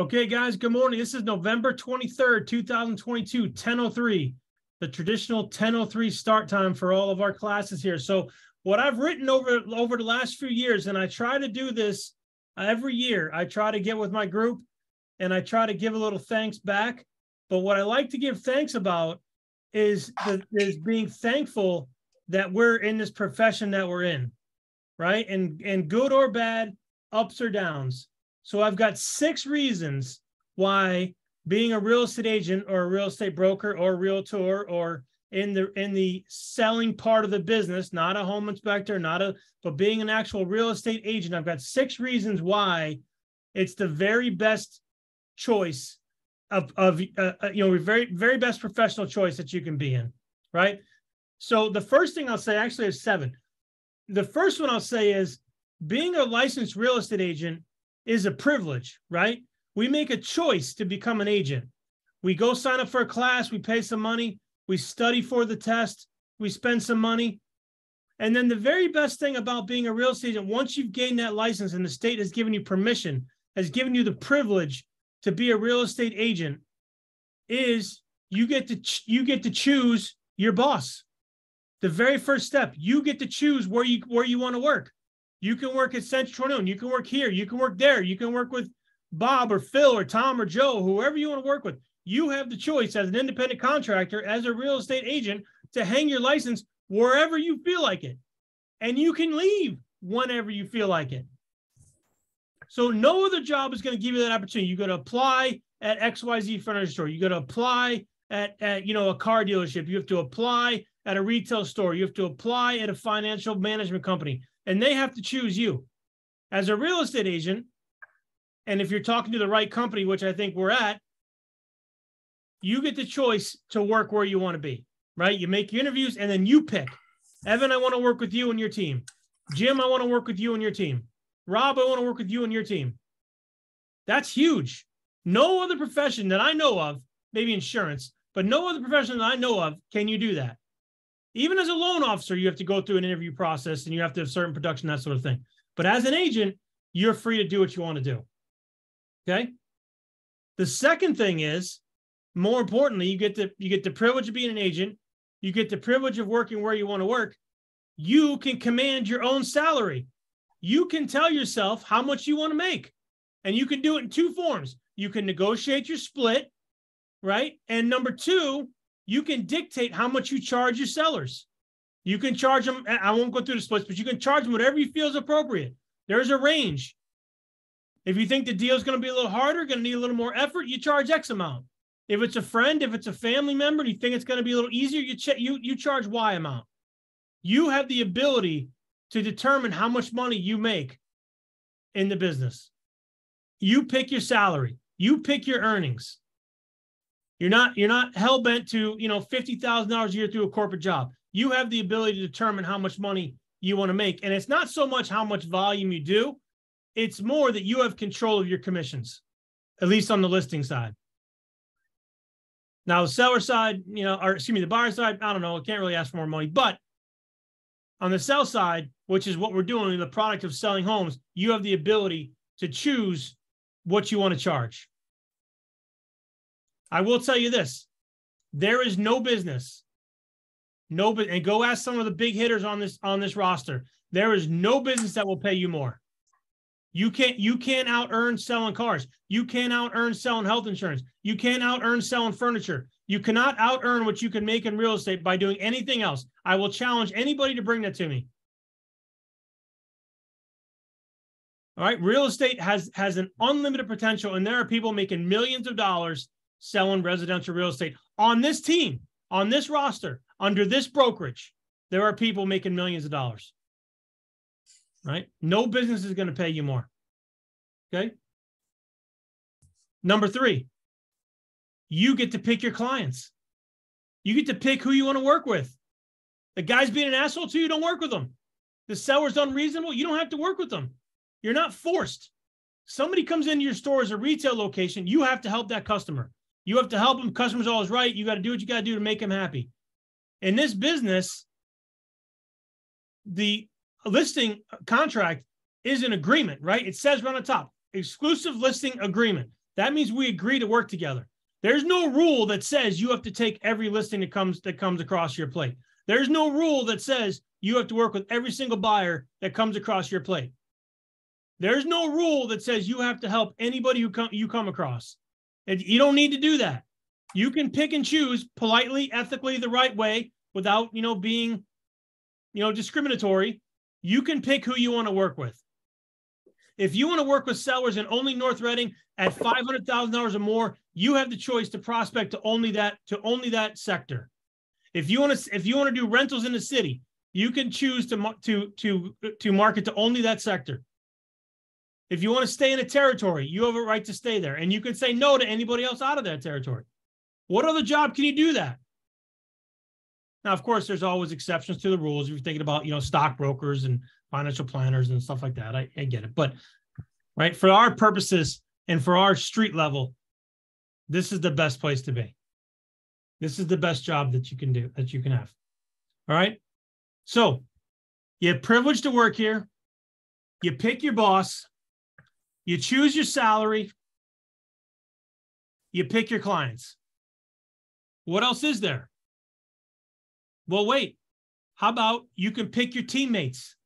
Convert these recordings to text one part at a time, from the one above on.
Okay, guys, good morning. This is November 23rd, 2022, 10:03, the traditional 10:03 start time for all of our classes here. So what I've written over the last few years, and I try to do this every year, I try to get with my group and I try to give a little thanks back. But what I like to give thanks about is being thankful that we're in this profession that we're in, right? And good or bad, ups or downs. So I've got 6 reasons why being a real estate agent or a real estate broker or a realtor or in the selling part of the business, not a home inspector, but being an actual real estate agent, I've got 6 reasons why it's the very best choice of very, very best professional choice that you can be in, right? So the first thing I'll say, actually there's 7. The first one I'll say is being a licensed real estate agent is a privilege, right? We make a choice to become an agent. We go sign up for a class, we pay some money, we study for the test, we spend some money. And then the very best thing about being a real estate agent, once you've gained that license and the state has given you permission, has given you the privilege to be a real estate agent, is you get to choose your boss. The very first step, you get to choose where you want to work. You can work at Central Noon. You can work here. You can work there. You can work with Bob or Phil or Tom or Joe, whoever you want to work with. You have the choice as an independent contractor, as a real estate agent, to hang your license wherever you feel like it. And you can leave whenever you feel like it. So no other job is going to give you that opportunity. You got to apply at XYZ Furniture Store. You got to apply at a car dealership. You have to apply at a retail store. You have to apply at a financial management company. And they have to choose you. As a real estate agent, and if you're talking to the right company, which I think we're at, you get the choice to work where you want to be, right? You make your interviews and then you pick. Evan, I want to work with you and your team. Jim, I want to work with you and your team. Rob, I want to work with you and your team. That's huge. No other profession that I know of, maybe insurance, but no other profession that I know of can you do that. Even as a loan officer, you have to go through an interview process and you have to have certain production, that sort of thing. But as an agent, you're free to do what you want to do. Okay. The second thing is, more importantly, you get the privilege of being an agent. You get the privilege of working where you want to work. You can command your own salary. You can tell yourself how much you want to make. And you can do it in 2 forms. You can negotiate your split, right? And number 2, you can dictate how much you charge your sellers. You can charge them, I won't go through the splits, but you can charge them whatever you feel is appropriate. There's a range. If you think the deal is going to be a little harder, going to need a little more effort, you charge X amount. If it's a friend, if it's a family member, and you think it's going to be a little easier, you charge Y amount. You have the ability to determine how much money you make in the business. You pick your salary. You pick your earnings. You're not hell-bent to, $50,000 a year through a corporate job. You have the ability to determine how much money you want to make. And it's not so much how much volume you do. It's more that you have control of your commissions, at least on the listing side. Now, the seller side, the buyer side, I don't know. I can't really ask for more money. But on the sell side, which is what we're doing in the product of selling homes, you have the ability to choose what you want to charge. I will tell you this, there is no business, and go ask some of the big hitters on this roster. There is no business that will pay you more. You can't out-earn selling cars. You can't out-earn selling health insurance. You can't out-earn selling furniture. You cannot out-earn what you can make in real estate by doing anything else. I will challenge anybody to bring that to me. All right, real estate has an unlimited potential, and there are people making millions of dollars selling residential real estate. On this team, on this roster, under this brokerage, there are people making millions of dollars. Right? No business is going to pay you more. Okay? Number 3, you get to pick your clients. You get to pick who you want to work with. The guy's being an asshole to you, don't work with them. The seller's unreasonable, you don't have to work with them. You're not forced. Somebody comes into your store as a retail location, you have to help that customer. You have to help them. Customer's always right. You got to do what you got to do to make them happy. In this business, the listing contract is an agreement, right? It says right on the top, exclusive listing agreement. That means we agree to work together. There's no rule that says you have to take every listing that comes across your plate. There's no rule that says you have to work with every single buyer that comes across your plate. There's no rule that says you have to help anybody you come across. And you don't need to do that. You can pick and choose politely, ethically, the right way without, being, discriminatory. You can pick who you want to work with. If you want to work with sellers in only North Reading at $500,000 or more, you have the choice to prospect to only that sector. If you want to do rentals in the city, you can choose to market to only that sector. If you want to stay in a territory, you have a right to stay there, and you can say no to anybody else out of that territory. What other job can you do that? Now, of course, there's always exceptions to the rules. If you're thinking about, stockbrokers and financial planners and stuff like that, I get it. But right, for our purposes and for our street level, this is the best place to be. This is the best job that you can do, that you can have. All right. So you're privileged to work here. You pick your boss. You choose your salary. You pick your clients. What else is there? Well, wait. How about you can pick your teammates?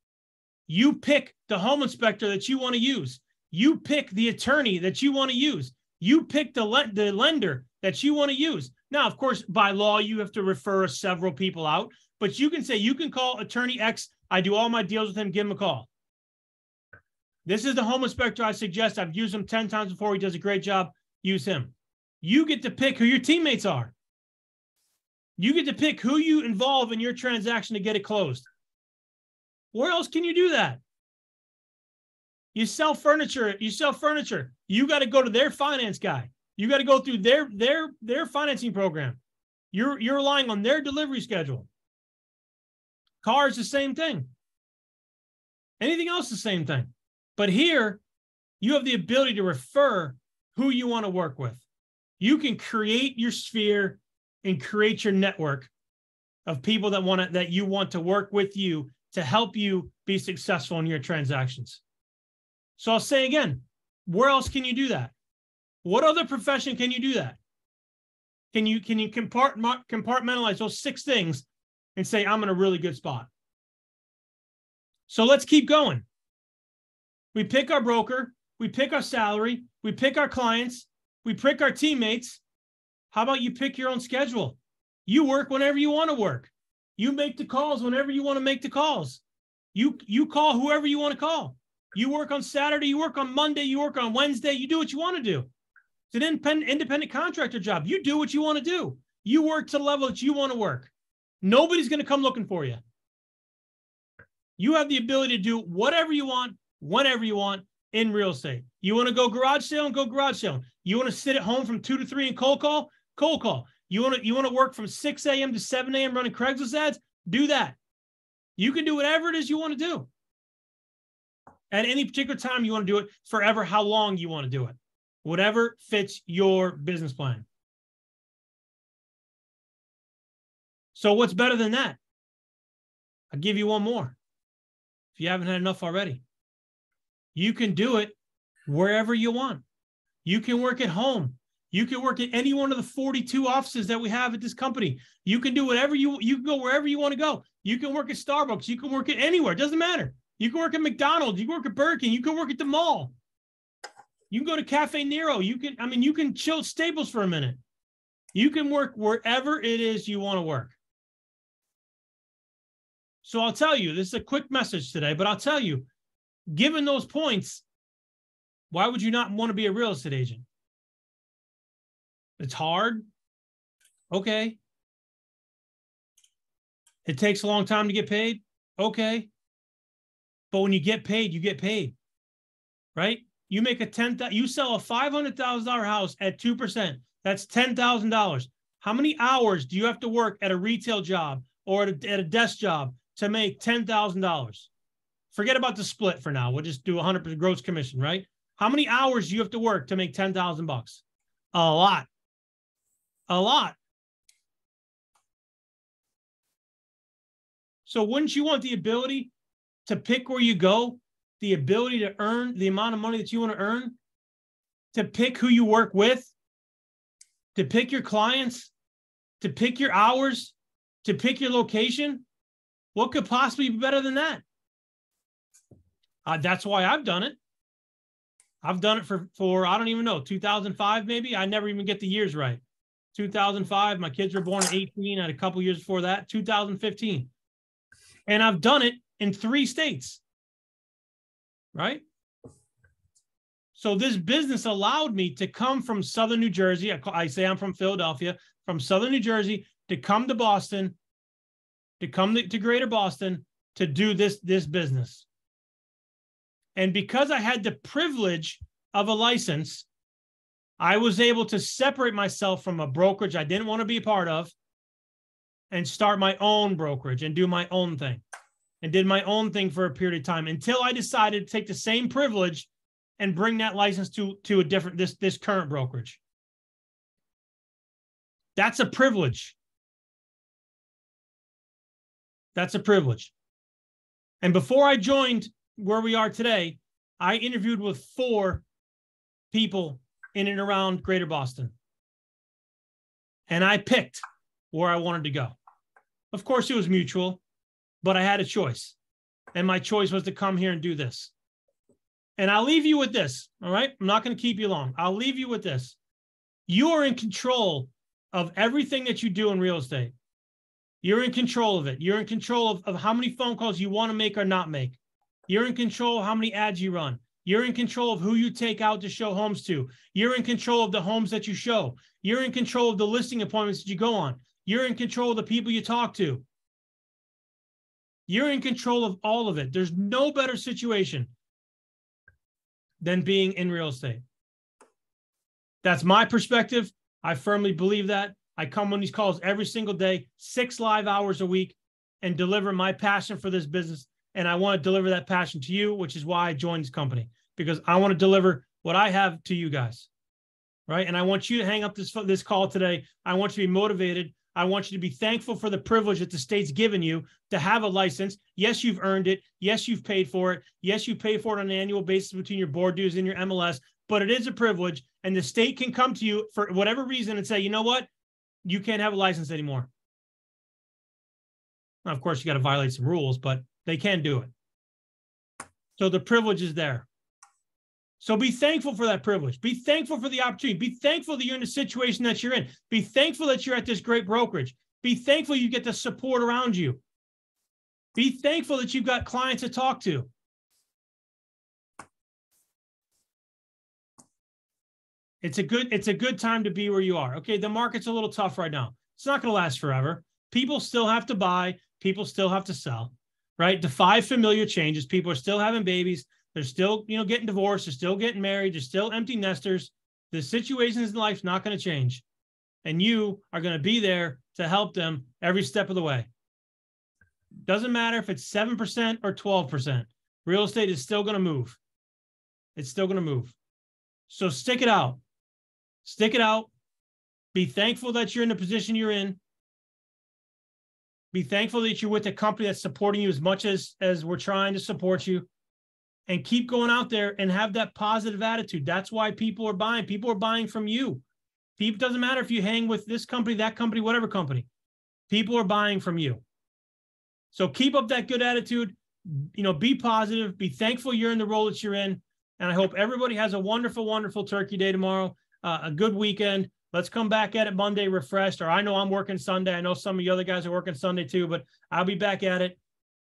You pick the home inspector that you want to use. You pick the attorney that you want to use. You pick the lender that you want to use. Now, of course, by law, you have to refer several people out, but you can say, you can call attorney X. I do all my deals with him. Give him a call. This is the home inspector I suggest. I've used him 10 times before. He does a great job. Use him. You get to pick who your teammates are. You get to pick who you involve in your transaction to get it closed. Where else can you do that? You sell furniture. You got to go to their finance guy. You got to go through their financing program. You're relying on their delivery schedule. Cars, the same thing. Anything else, the same thing. But here, you have the ability to refer who you want to work with. You can create your sphere and create your network of people that you want to work with you to help you be successful in your transactions. So I'll say again, where else can you do that? What other profession can you do that? Can you compartmentalize those 6 things and say, I'm in a really good spot? So let's keep going. We pick our broker, we pick our salary, we pick our clients, we pick our teammates. How about you pick your own schedule? You work whenever you want to work. You make the calls whenever you want to make the calls. You call whoever you want to call. You work on Saturday, you work on Monday, you work on Wednesday, you do what you want to do. It's an independent contractor job. You do what you want to do. You work to the level that you want to work. Nobody's going to come looking for you. You have the ability to do whatever you want, whenever you want in real estate. You want to go garage sale, go garage sale. You want to sit at home from 2 to 3 and cold call? Cold call. You want to work from 6 a.m. to 7 a.m. running Craigslist ads? Do that. You can do whatever it is you want to do. At any particular time, you want to do it forever, how long you want to do it. Whatever fits your business plan. So what's better than that? I'll give you one more. If you haven't had enough already. You can do it wherever you want. You can work at home. You can work at any one of the 42 offices that we have at this company. You can do whatever you can go wherever you want to go. You can work at Starbucks. You can work at anywhere. It doesn't matter. You can work at McDonald's. You can work at Burger King. You can work at the mall. You can go to Cafe Nero. You can chill at Staples for a minute. You can work wherever it is you want to work. So I'll tell you, this is a quick message today, but I'll tell you, given those points, why would you not want to be a real estate agent? It's hard. Okay. It takes a long time to get paid. Okay. But when you get paid, right? You make you sell a $500,000 house at 2%. That's $10,000. How many hours do you have to work at a retail job or at a desk job to make $10,000? Forget about the split for now. We'll just do 100% gross commission, right? How many hours do you have to work to make $10,000? A lot. A lot. So wouldn't you want the ability to pick where you go, the ability to earn the amount of money that you want to earn? to pick who you work with, to pick your clients, to pick your hours, to pick your location. What could possibly be better than that? That's why I've done it. I've done it for I don't even know, 2005 maybe. I never even get the years right. 2005, my kids were born in 18. I had a couple years before that, 2015. And I've done it in 3 states, right? So this business allowed me to come from Southern New Jersey. I say I'm from Philadelphia, from Southern New Jersey, to come to Boston, to come to Greater Boston to do this business. And because I had the privilege of a license, I was able to separate myself from a brokerage I didn't want to be a part of and start my own brokerage and do my own thing, and did my own thing for a period of time until I decided to take the same privilege and bring that license to a different, this current brokerage. That's a privilege. That's a privilege. And before I joined where we are today, I interviewed with 4 people in and around Greater Boston. And I picked where I wanted to go. Of course, it was mutual, but I had a choice. And my choice was to come here and do this. And I'll leave you with this, all right? I'm not going to keep you long. I'll leave you with this. You are in control of everything that you do in real estate. You're in control of it. You're in control of how many phone calls you want to make or not make. You're in control of how many ads you run. You're in control of who you take out to show homes to. You're in control of the homes that you show. You're in control of the listing appointments that you go on. You're in control of the people you talk to. You're in control of all of it. There's no better situation than being in real estate. That's my perspective. I firmly believe that. I come on these calls every single day, 6 live hours a week, and deliver my passion for this business. And I want to deliver that passion to you, which is why I joined this company, because I want to deliver what I have to you guys, right? And I want you to hang up this call today. I want you to be motivated. I want you to be thankful for the privilege that the state's given you to have a license. Yes, you've earned it. Yes, you've paid for it. Yes, you pay for it on an annual basis between your board dues and your MLS, but it is a privilege. And the state can come to you for whatever reason and say, you know what? You can't have a license anymore. Now, of course, you got to violate some rules, but they can do it. So the privilege is there. So be thankful for that privilege. Be thankful for the opportunity. Be thankful that you're in the situation that you're in. Be thankful that you're at this great brokerage. Be thankful you get the support around you. Be thankful that you've got clients to talk to. It's a good time to be where you are. Okay, the market's a little tough right now. It's not going to last forever. People still have to buy. People still have to sell, right? Defy familiar changes. People are still having babies. They're still, getting divorced. They're still getting married. They're still empty nesters. The situations in life not going to change. And you are going to be there to help them every step of the way. Doesn't matter if it's 7% or 12%. Real estate is still going to move. It's still going to move. So stick it out. Stick it out. Be thankful that you're in the position you're in. Be thankful that you're with a company that's supporting you as much as we're trying to support you. And keep going out there and have that positive attitude. That's why people are buying. People are buying from you. People, doesn't matter if you hang with this company, that company, whatever company. People are buying from you. So keep up that good attitude. Be positive. Be thankful you're in the role that you're in. And I hope everybody has a wonderful, wonderful Turkey Day tomorrow. A good weekend. Let's come back at it Monday refreshed. Or I know I'm working Sunday. I know some of you other guys are working Sunday too, but I'll be back at it.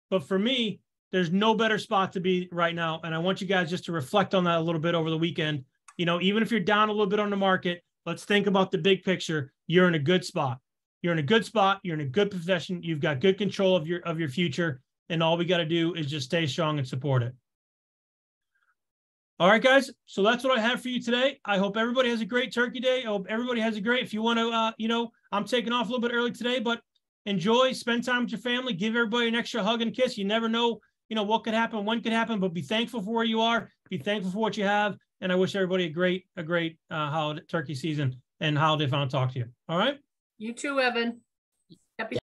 But for me, there's no better spot to be right now. And I want you guys just to reflect on that a little bit over the weekend. Even if you're down a little bit on the market, let's think about the big picture. You're in a good spot. You're in a good spot. You're in a good position. You've got good control of your future. And all we got to do is just stay strong and support it. All right, guys. So that's what I have for you today. I hope everybody has a great Turkey Day. I hope everybody has a great, if you want to, I'm taking off a little bit early today, but enjoy, spend time with your family, give everybody an extra hug and kiss. You never know, what could happen, when could happen, but be thankful for where you are. Be thankful for what you have. And I wish everybody a great holiday turkey season and holiday. If I don't talk to you. All right. You too, Evan. Happy